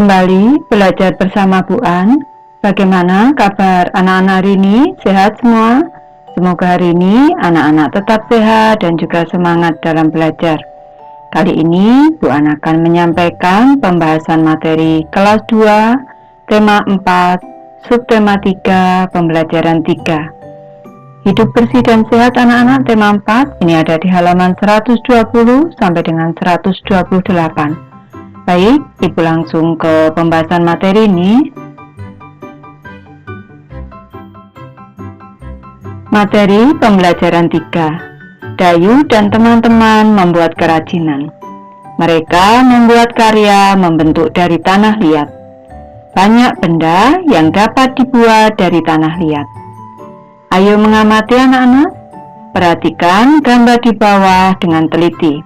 kembali belajar bersama Bu An. Bagaimana kabar anak-anak hari ini? Sehat semua? Semoga hari ini anak-anak tetap sehat dan juga semangat dalam belajar. Kali ini Bu An akan menyampaikan pembahasan materi kelas 2, tema 4, subtema 3, pembelajaran 3. Hidup bersih dan sehat anak-anak, tema 4. Ini ada di halaman 120 sampai dengan 128. Baik, Ibu langsung ke pembahasan materi ini. Materi pembelajaran 3. Dayu dan teman-teman membuat kerajinan. Mereka membuat karya membentuk dari tanah liat. Banyak benda yang dapat dibuat dari tanah liat. Ayo mengamati anak-anak. Perhatikan gambar di bawah dengan teliti.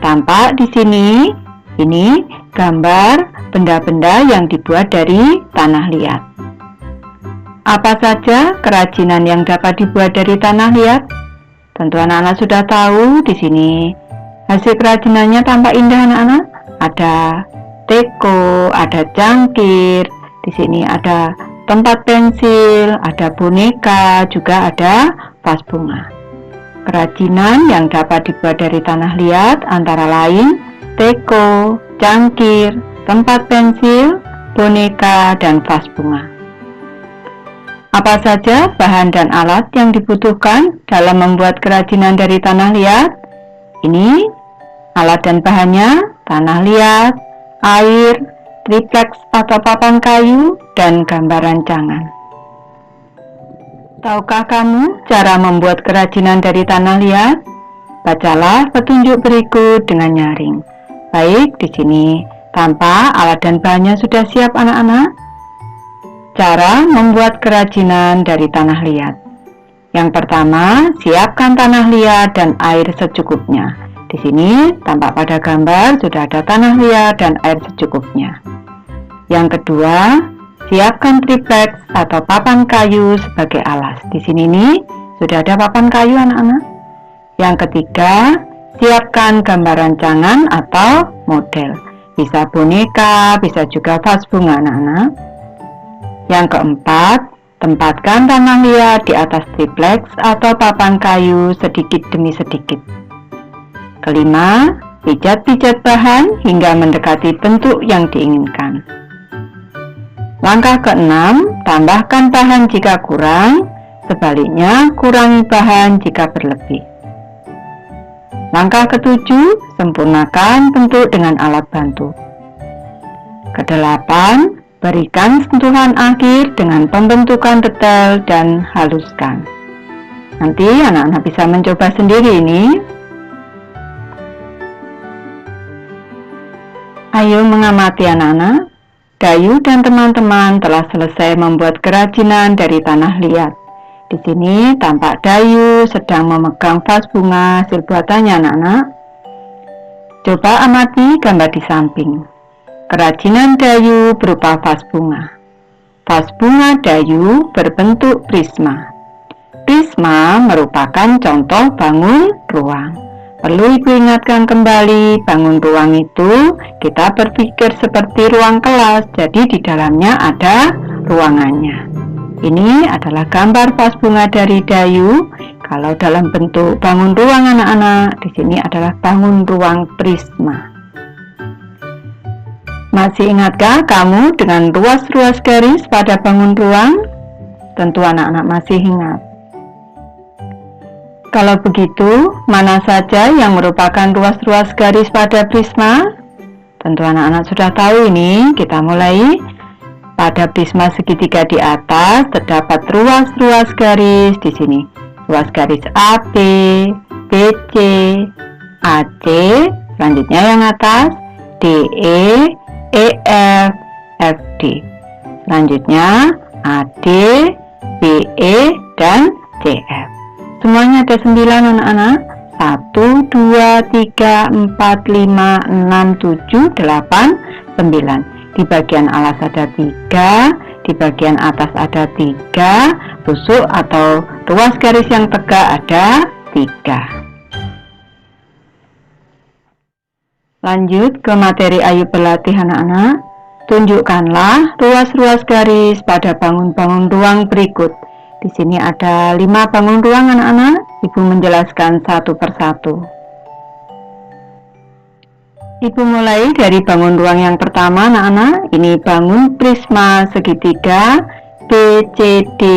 Tampak di sini, ini gambar benda-benda yang dibuat dari tanah liat. Apa saja kerajinan yang dapat dibuat dari tanah liat? Tentu anak-anak sudah tahu di sini. Hasil kerajinannya tampak indah anak-anak. Ada teko, ada cangkir, di sini ada tempat pensil, ada boneka, juga ada vas bunga. Kerajinan yang dapat dibuat dari tanah liat antara lain teko, cangkir, tempat pensil, boneka, dan vas bunga. Apa saja bahan dan alat yang dibutuhkan dalam membuat kerajinan dari tanah liat? Ini alat dan bahannya: tanah liat, air, tripleks atau papan kayu, dan gambar rancangan. Tahukah kamu cara membuat kerajinan dari tanah liat? Bacalah petunjuk berikut dengan nyaring. Baik, di sini tampak alat dan bahannya sudah siap anak-anak. Cara membuat kerajinan dari tanah liat. Yang pertama, siapkan tanah liat dan air secukupnya. Di sini tampak pada gambar sudah ada tanah liat dan air secukupnya. Yang kedua, siapkan tripleks atau papan kayu sebagai alas. Di sini nih sudah ada papan kayu anak-anak. Yang ketiga, siapkan gambar rancangan atau model. Bisa boneka, bisa juga vas bunga anak-anak. Yang keempat, tempatkan tanah liat di atas tripleks atau papan kayu sedikit demi sedikit. Kelima, pijat-pijat bahan hingga mendekati bentuk yang diinginkan. Langkah keenam, tambahkan bahan jika kurang, sebaliknya kurangi bahan jika berlebih. Langkah ketujuh, sempurnakan bentuk dengan alat bantu. Kedelapan, berikan sentuhan akhir dengan pembentukan detail dan haluskan. Nanti anak-anak bisa mencoba sendiri ini. Ayo mengamati anak-anak. Dayu dan teman-teman telah selesai membuat kerajinan dari tanah liat. Di sini tampak Dayu sedang memegang vas bunga hasil buatannya anak-anak. Coba amati gambar di samping. Kerajinan Dayu berupa vas bunga. Vas bunga Dayu berbentuk prisma. Prisma merupakan contoh bangun ruang. Perlu Ibu ingatkan kembali, bangun ruang itu kita berpikir seperti ruang kelas, jadi di dalamnya ada ruangannya. Ini adalah gambar vas bunga dari Dayu. Kalau dalam bentuk bangun ruang anak-anak, di sini adalah bangun ruang prisma. Masih ingatkah kamu dengan ruas-ruas garis pada bangun ruang? Tentu anak-anak masih ingat. Kalau begitu, mana saja yang merupakan ruas-ruas garis pada prisma? Tentu anak-anak sudah tahu ini. Kita mulai. Pada prisma segitiga di atas terdapat ruas-ruas garis di sini. Ruas garis AB, BC, AC, selanjutnya yang atas DE, EF, FD. Selanjutnya AD, BE, dan CF. Semuanya ada 9 anak-anak. 1, 2, 3, 4, 5, 6, 7, 8, 9. Di bagian alas ada 3, di bagian atas ada 3, busuk atau ruas garis yang tegak ada 3. Lanjut ke materi ayo berlatih anak-anak. Tunjukkanlah ruas-ruas garis pada bangun-bangun ruang berikut. Di sini ada 5 bangun ruang anak-anak. Ibu menjelaskan satu persatu. Ibu mulai dari bangun ruang yang pertama anak-anak. Ini bangun prisma segitiga BCDFGH.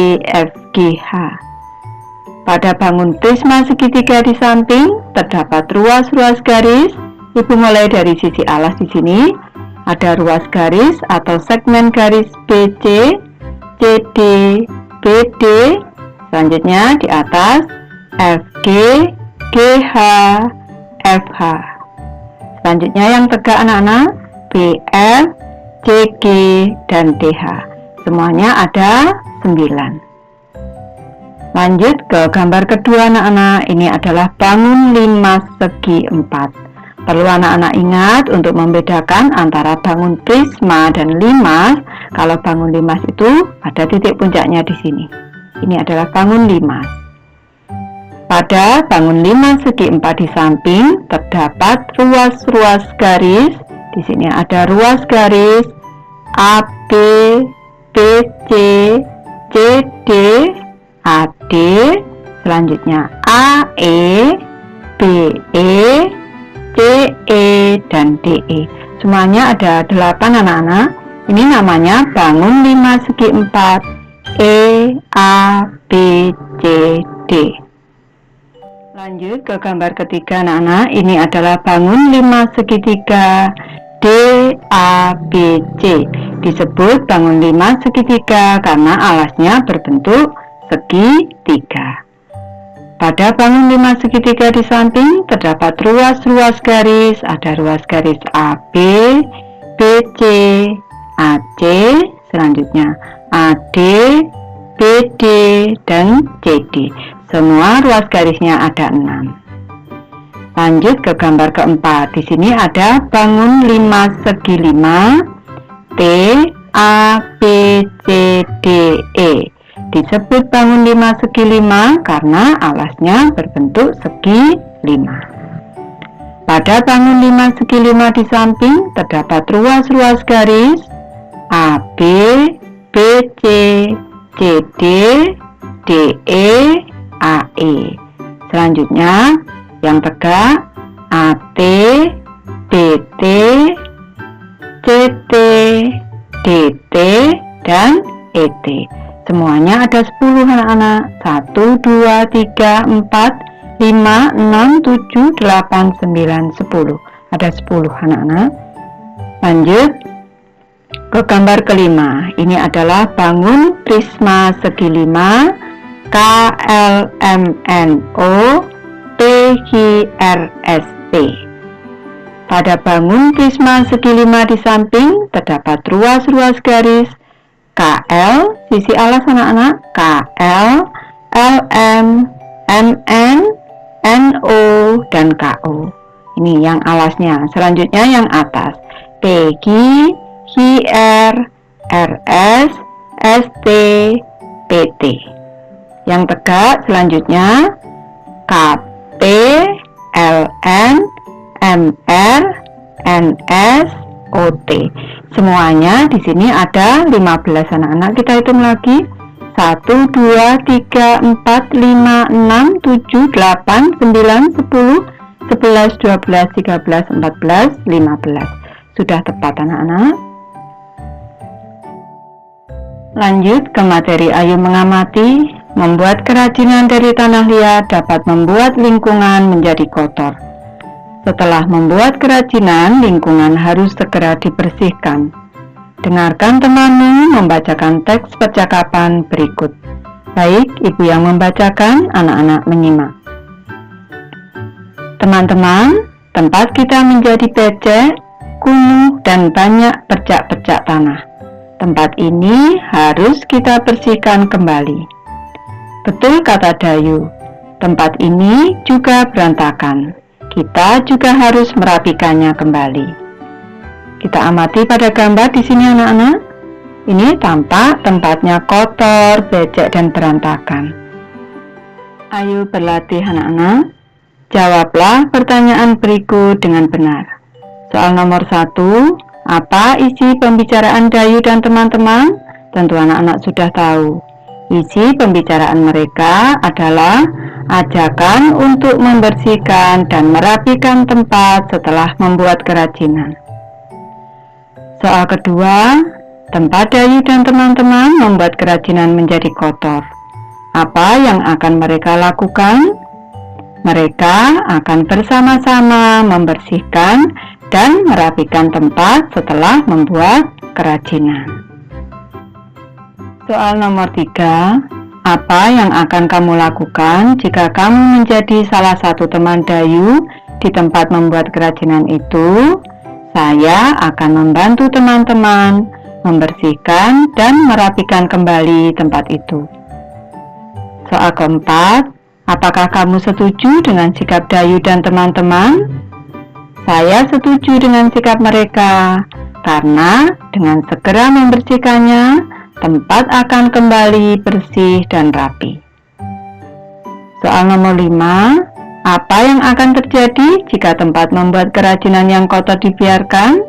Pada bangun prisma segitiga di samping terdapat ruas-ruas garis. Ibu mulai dari sisi alas di sini. Ada ruas garis atau segmen garis BC, CD, BD. Selanjutnya di atas FG, GH, FH. Selanjutnya yang tegak anak-anak BF, CG, dan DH. Semuanya ada 9. Lanjut ke gambar kedua anak-anak. Ini adalah bangun limas segi 4. Perlu anak-anak ingat untuk membedakan antara bangun prisma dan limas. Kalau bangun limas itu ada titik puncaknya di sini. Ini adalah bangun limas. Pada bangun limas segi 4 di samping terdapat ruas-ruas garis. Di sini ada ruas garis AB, BC, CD, AD, selanjutnya AE, BE, CE, dan DE. Semuanya ada 8 anak-anak. Ini namanya bangun 5 segi 4 E, A, B, C, D. Lanjut ke gambar ketiga anak-anak. Ini adalah bangun 5 segitiga D, A, B, C. Disebut bangun 5 segitiga karena alasnya berbentuk segitiga. Pada bangun 5 segitiga di samping terdapat ruas-ruas garis. Ada ruas garis AB, BC, AC, selanjutnya AD, BD, dan CD. Semua ruas garisnya ada 6. Lanjut ke gambar keempat. Di sini ada bangun 5 segi 5 T, A, B, C, D, E. Disebut bangun 5 segi 5 karena alasnya berbentuk segi 5. Pada bangun 5 segi 5 di samping terdapat ruas-ruas garis AB, BC, CD, DE, AE. Selanjutnya yang tegak AT, BT, CT, DT, dan ET. Semuanya ada 10 anak-anak. 1, 2, 3, 4, 5, 6, 7, 8, 9, 10. Ada 10 anak-anak. Lanjut ke gambar kelima. Ini adalah bangun prisma segi 5 KLMNO PQRSP. Pada bangun prisma segi 5 di samping terdapat ruas-ruas garis KL, sisi alas anak-anak, KL, LM, MN, NO, dan KO. Ini yang alasnya. Selanjutnya yang atas, PG, QR, RS, ST, PT. Yang tegak selanjutnya KP, LN, MR, NS, OT. Semuanya di sini ada 15 anak-anak. Kita hitung lagi. 1, 2, 3, 4, 5, 6, 7, 8, 9, 10, 11, 12, 13, 14, 15. Sudah tepat anak-anak. Lanjut ke materi. Ayo mengamati. Membuat kerajinan dari tanah liat dapat membuat lingkungan menjadi kotor. Setelah membuat kerajinan, lingkungan harus segera dibersihkan. Dengarkan temanmu membacakan teks percakapan berikut. Baik, ibu yang membacakan, anak-anak menyimak. Teman-teman, tempat kita menjadi becek, kumuh, dan banyak bercak-bercak tanah. Tempat ini harus kita bersihkan kembali. Betul kata Dayu, tempat ini juga berantakan. Kita juga harus merapikannya kembali. Kita amati pada gambar di sini anak-anak. Ini tampak tempatnya kotor, becek, dan berantakan. Ayo berlatih anak-anak. Jawablah pertanyaan berikut dengan benar. Soal nomor 1, Apa isi pembicaraan Dayu dan teman-teman? Tentu anak-anak sudah tahu. Isi pembicaraan mereka adalah ajakan untuk membersihkan dan merapikan tempat setelah membuat kerajinan. Soal kedua, tempat Dayu dan teman-teman membuat kerajinan menjadi kotor. Apa yang akan mereka lakukan? Mereka akan bersama-sama membersihkan dan merapikan tempat setelah membuat kerajinan. Soal nomor 3, apa yang akan kamu lakukan jika kamu menjadi salah satu teman Dayu di tempat membuat kerajinan itu? Saya akan membantu teman-teman membersihkan dan merapikan kembali tempat itu. Soal keempat, apakah kamu setuju dengan sikap Dayu dan teman-teman? Saya setuju dengan sikap mereka, karena dengan segera membersihkannya, tempat akan kembali bersih dan rapi. Soal nomor 5, apa yang akan terjadi jika tempat membuat kerajinan yang kotor dibiarkan?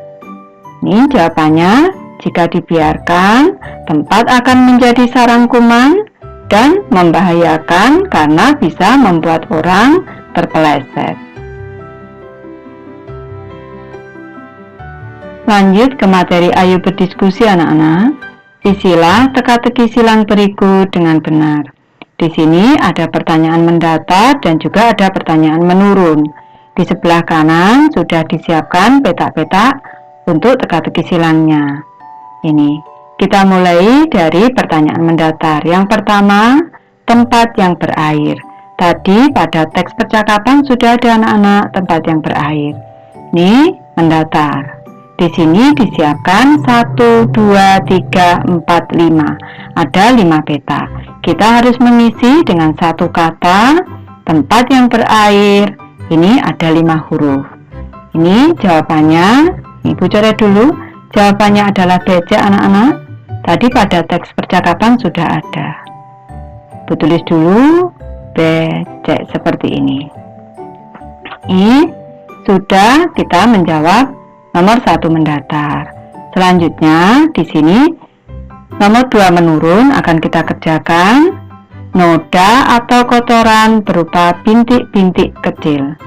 Ini jawabannya, jika dibiarkan, tempat akan menjadi sarang kuman dan membahayakan karena bisa membuat orang terpeleset. Lanjut ke materi Ayo berdiskusi anak-anak. Isilah teka-teki silang berikut dengan benar. Di sini ada pertanyaan mendatar dan juga ada pertanyaan menurun. Di sebelah kanan sudah disiapkan petak-petak untuk teka-teki silangnya. Ini, kita mulai dari pertanyaan mendatar. Yang pertama, tempat yang berair. Tadi pada teks percakapan sudah ada anak-anak tempat yang berair. Ini mendatar. Di sini disiapkan 1, 2, 3, 4, 5. Ada 5 peta. Kita harus mengisi dengan satu kata tempat yang berair. Ini ada 5 huruf. Ini jawabannya. Ibu coret dulu. Jawabannya adalah becek anak-anak. Tadi pada teks percakapan sudah ada. Ibu tulis dulu becek seperti ini. Ini sudah kita menjawab nomor 1 mendatar. Selanjutnya di sini nomor 2 menurun akan kita kerjakan. Noda atau kotoran berupa bintik-bintik kecil.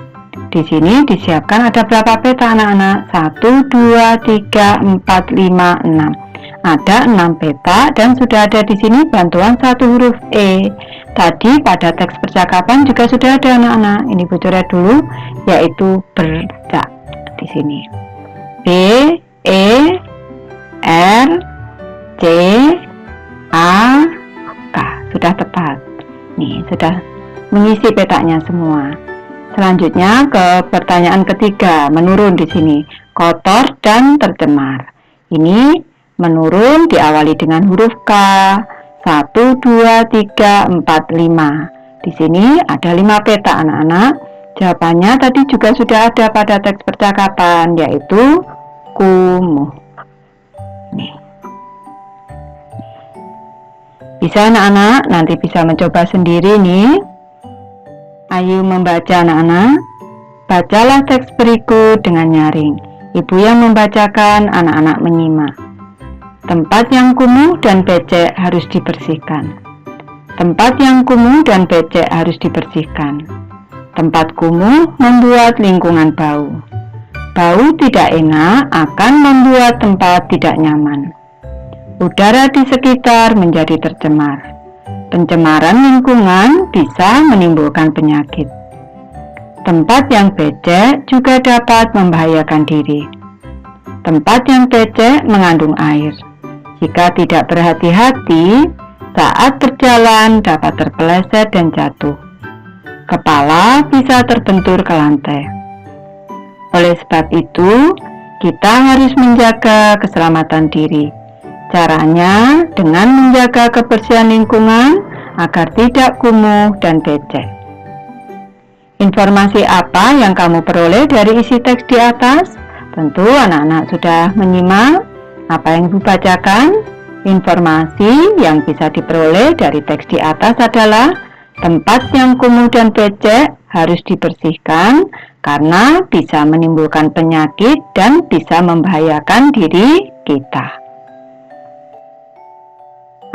Di sini disiapkan ada berapa peta anak-anak? 1, 2, 3, 4, 5, 6. Ada 6 peta dan sudah ada di sini bantuan 1 huruf E. Tadi pada teks percakapan juga sudah ada anak-anak. Ini bocoran dulu, yaitu bercak di sini. B, E, R, C, A, K. Sudah tepat. Nih, sudah mengisi petanya semua. Selanjutnya ke pertanyaan ketiga, menurun di sini. Kotor dan tercemar. Ini menurun diawali dengan huruf K. 1, 2, 3, 4, 5. Di sini ada 5 peta anak-anak. Jawabannya tadi juga sudah ada pada teks percakapan, yaitu kumuh. Nih. Bisa anak-anak, nanti bisa mencoba sendiri nih. Ayo membaca anak-anak. Bacalah teks berikut dengan nyaring. Ibu yang membacakan, anak-anak menyimak. Tempat yang kumuh dan becek harus dibersihkan. Tempat yang kumuh dan becek harus dibersihkan. Tempat kumuh membuat lingkungan bau. Bau tidak enak akan membuat tempat tidak nyaman. Udara di sekitar menjadi tercemar. Pencemaran lingkungan bisa menimbulkan penyakit. Tempat yang becek juga dapat membahayakan diri. Tempat yang becek mengandung air. Jika tidak berhati-hati, saat berjalan dapat terpeleset dan jatuh. Kepala bisa terbentur ke lantai. Oleh sebab itu, kita harus menjaga keselamatan diri. Caranya dengan menjaga kebersihan lingkungan agar tidak kumuh dan becek. Informasi apa yang kamu peroleh dari isi teks di atas? Tentu anak-anak sudah menyimak apa yang Ibu bacakan. Informasi yang bisa diperoleh dari teks di atas adalah Tempat yang kumuh dan becek harus dibersihkan karena bisa menimbulkan penyakit dan bisa membahayakan diri kita.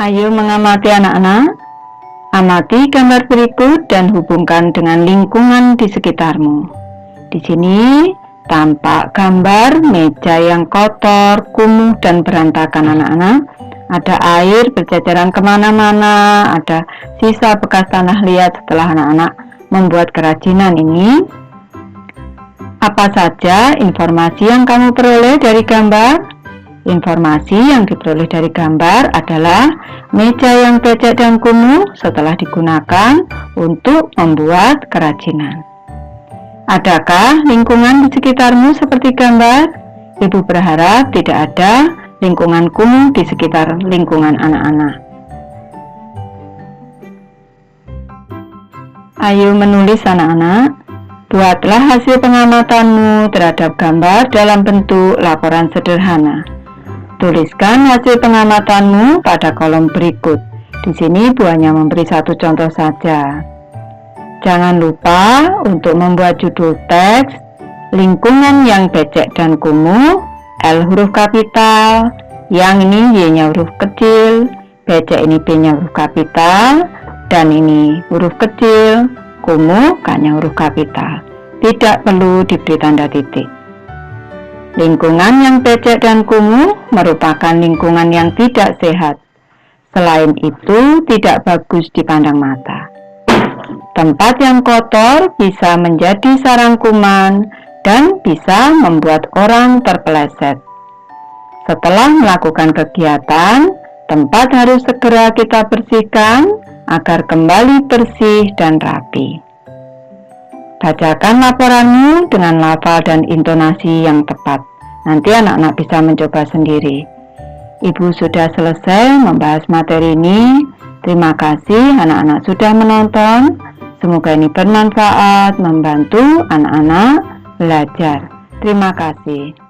Ayo mengamati anak-anak. Amati gambar berikut dan hubungkan dengan lingkungan di sekitarmu. Di sini tampak gambar meja yang kotor, kumuh, dan berantakan anak-anak. Ada air berceceran kemana-mana, ada sisa bekas tanah liat setelah anak-anak membuat kerajinan ini. Apa saja informasi yang kamu peroleh dari gambar? Informasi yang diperoleh dari gambar adalah meja yang becek dan kumuh setelah digunakan untuk membuat kerajinan. Adakah lingkungan di sekitarmu seperti gambar? Ibu berharap tidak ada lingkungan kumuh di sekitar lingkungan anak-anak. Ayo menulis anak-anak. Buatlah hasil pengamatanmu terhadap gambar dalam bentuk laporan sederhana. Tuliskan hasil pengamatanmu pada kolom berikut. Di sini Bu hanya memberi satu contoh saja. Jangan lupa untuk membuat judul teks lingkungan yang becek dan kumuh, L huruf kapital, yang ini Y-nya huruf kecil, becek ini B-nya huruf kapital, dan ini huruf kecil, kumuh K-nya huruf kapital. Tidak perlu diberi tanda titik. Lingkungan yang becek dan kumuh merupakan lingkungan yang tidak sehat. Selain itu, tidak bagus dipandang mata. Tempat yang kotor bisa menjadi sarang kuman dan bisa membuat orang terpeleset. Setelah melakukan kegiatan, tempat harus segera kita bersihkan agar kembali bersih dan rapi. Bacakan laporanmu dengan lafal dan intonasi yang tepat. Nanti anak-anak bisa mencoba sendiri. Ibu sudah selesai membahas materi ini. Terima kasih anak-anak sudah menonton. Semoga ini bermanfaat, membantu anak-anak belajar. Terima kasih.